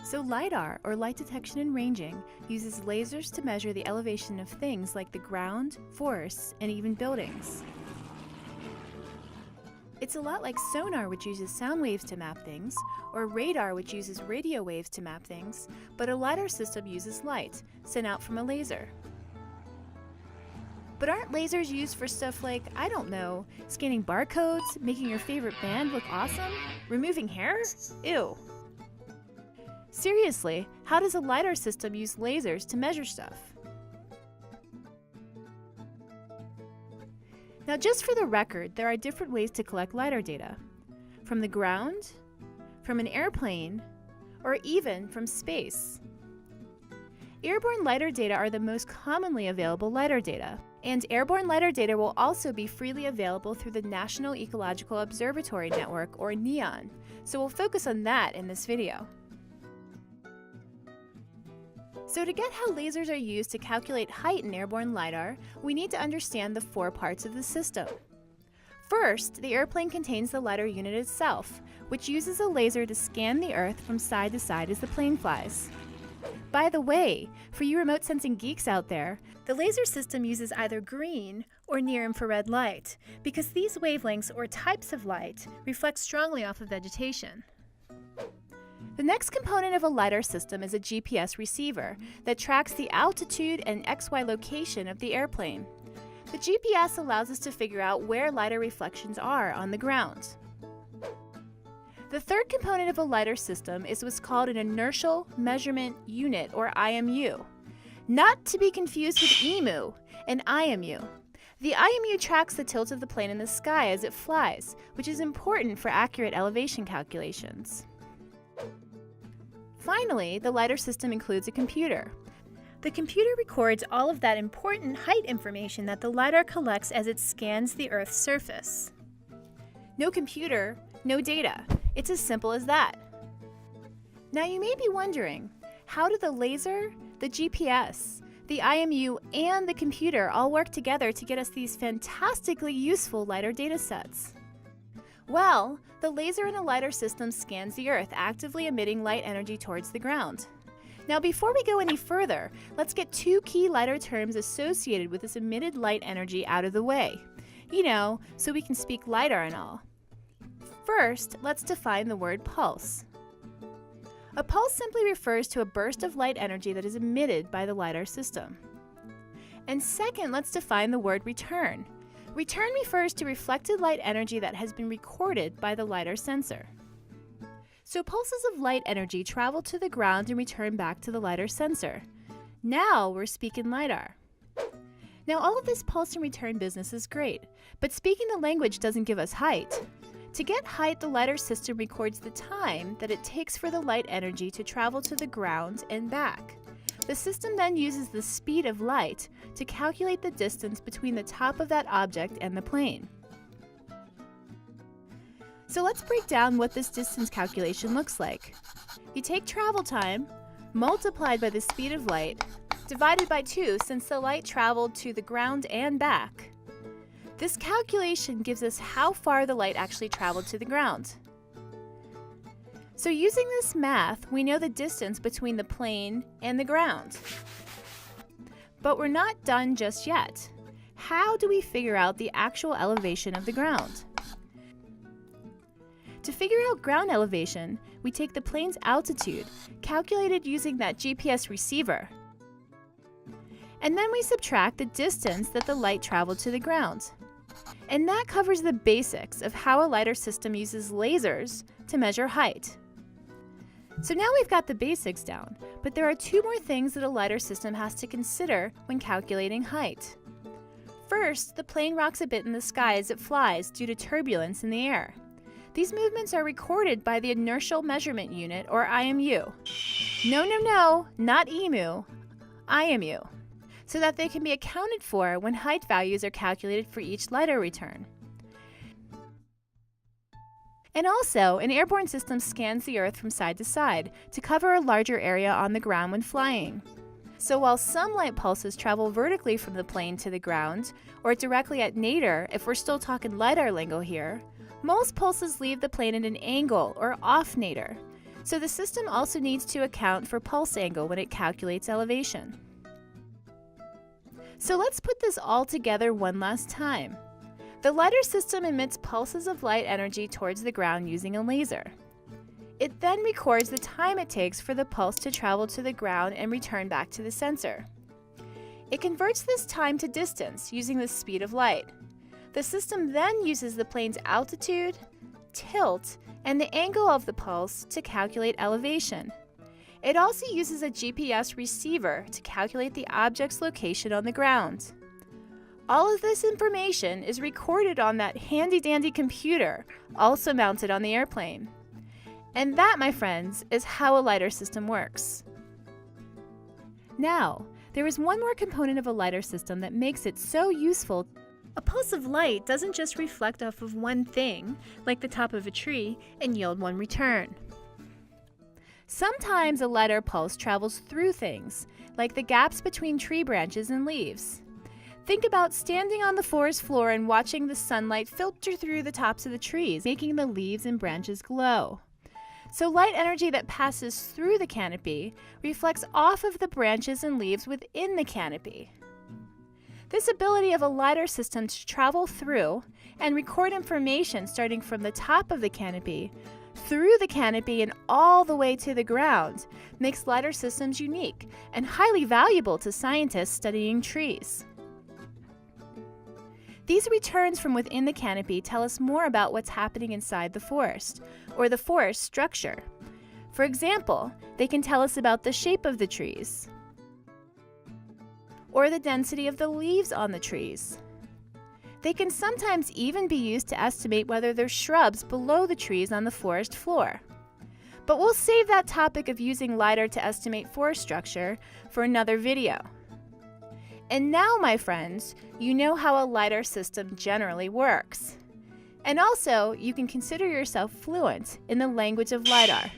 So LiDAR, or light detection and ranging, uses lasers to measure the elevation of things like the ground, forests, and even buildings. It's a lot like sonar, which uses sound waves to map things, or radar, which uses radio waves to map things, but a LiDAR system uses light, sent out from a laser. But aren't lasers used for stuff like, I don't know, scanning barcodes, making your favorite band look awesome, removing hair? Ew. Seriously, how does a LiDAR system use lasers to measure stuff? Now, just for the record, there are different ways to collect LiDAR data. From the ground, from an airplane, or even from space. Airborne LiDAR data are the most commonly available LiDAR data, and airborne LiDAR data will also be freely available through the National Ecological Observatory Network, or NEON, so we'll focus on that in this video. So to get how lasers are used to calculate height in airborne LiDAR, we need to understand the 4 parts of the system. First, the airplane contains the LiDAR unit itself, which uses a laser to scan the Earth from side to side as the plane flies. By the way, for you remote sensing geeks out there, the laser system uses either green or near-infrared light, because these wavelengths or types of light reflect strongly off of vegetation. The next component of a LiDAR system is a GPS receiver that tracks the altitude and XY location of the airplane. The GPS allows us to figure out where LiDAR reflections are on the ground. The third component of a LiDAR system is what's called an inertial measurement unit, or IMU. Not to be confused with EMU, an IMU. The IMU tracks the tilt of the plane in the sky as it flies, which is important for accurate elevation calculations. Finally, the LiDAR system includes a computer. The computer records all of that important height information that the LiDAR collects as it scans the Earth's surface. No computer, no data. It's as simple as that. Now you may be wondering, how do the laser, the GPS, the IMU, and the computer all work together to get us these fantastically useful LiDAR datasets? Well, the laser in a LiDAR system scans the Earth, actively emitting light energy towards the ground. Now, before we go any further, let's get 2 key LiDAR terms associated with this emitted light energy out of the way. You know, so we can speak LiDAR and all. First, let's define the word pulse. A pulse simply refers to a burst of light energy that is emitted by the LiDAR system. And second, let's define the word return. Return refers to reflected light energy that has been recorded by the LiDAR sensor. So pulses of light energy travel to the ground and return back to the LiDAR sensor. Now we're speaking LiDAR. Now all of this pulse and return business is great, but speaking the language doesn't give us height. To get height, the LiDAR system records the time that it takes for the light energy to travel to the ground and back. The system then uses the speed of light to calculate the distance between the top of that object and the plane. So let's break down what this distance calculation looks like. You take travel time, multiplied by the speed of light, divided by 2 since the light traveled to the ground and back. This calculation gives us how far the light actually traveled to the ground. So using this math, we know the distance between the plane and the ground. But we're not done just yet. How do we figure out the actual elevation of the ground? To figure out ground elevation, we take the plane's altitude, calculated using that GPS receiver. And then we subtract the distance that the light traveled to the ground. And that covers the basics of how a LiDAR system uses lasers to measure height. So now we've got the basics down, but there are 2 more things that a LiDAR system has to consider when calculating height. First, the plane rocks a bit in the sky as it flies due to turbulence in the air. These movements are recorded by the inertial measurement unit, or IMU. No, not EMU, IMU, so that they can be accounted for when height values are calculated for each LiDAR return. And also, an airborne system scans the Earth from side to side to cover a larger area on the ground when flying. So while some light pulses travel vertically from the plane to the ground, or directly at nadir if we're still talking LiDAR lingo here, most pulses leave the plane at an angle or off nadir. So the system also needs to account for pulse angle when it calculates elevation. So let's put this all together one last time. The LiDAR system emits pulses of light energy towards the ground using a laser. It then records the time it takes for the pulse to travel to the ground and return back to the sensor. It converts this time to distance using the speed of light. The system then uses the plane's altitude, tilt, and the angle of the pulse to calculate elevation. It also uses a GPS receiver to calculate the object's location on the ground. All of this information is recorded on that handy-dandy computer, also mounted on the airplane. And that, my friends, is how a LiDAR system works. Now, there is one more component of a LiDAR system that makes it so useful. A pulse of light doesn't just reflect off of one thing, like the top of a tree, and yield one return. Sometimes a LiDAR pulse travels through things, like the gaps between tree branches and leaves. Think about standing on the forest floor and watching the sunlight filter through the tops of the trees, making the leaves and branches glow. So light energy that passes through the canopy reflects off of the branches and leaves within the canopy. This ability of a LiDAR system to travel through and record information starting from the top of the canopy, through the canopy and all the way to the ground makes LiDAR systems unique and highly valuable to scientists studying trees. These returns from within the canopy tell us more about what's happening inside the forest, or the forest structure. For example, they can tell us about the shape of the trees, or the density of the leaves on the trees. They can sometimes even be used to estimate whether there's shrubs below the trees on the forest floor. But we'll save that topic of using LiDAR to estimate forest structure for another video. And now, my friends, you know how a LiDAR system generally works. And also, you can consider yourself fluent in the language of LiDAR.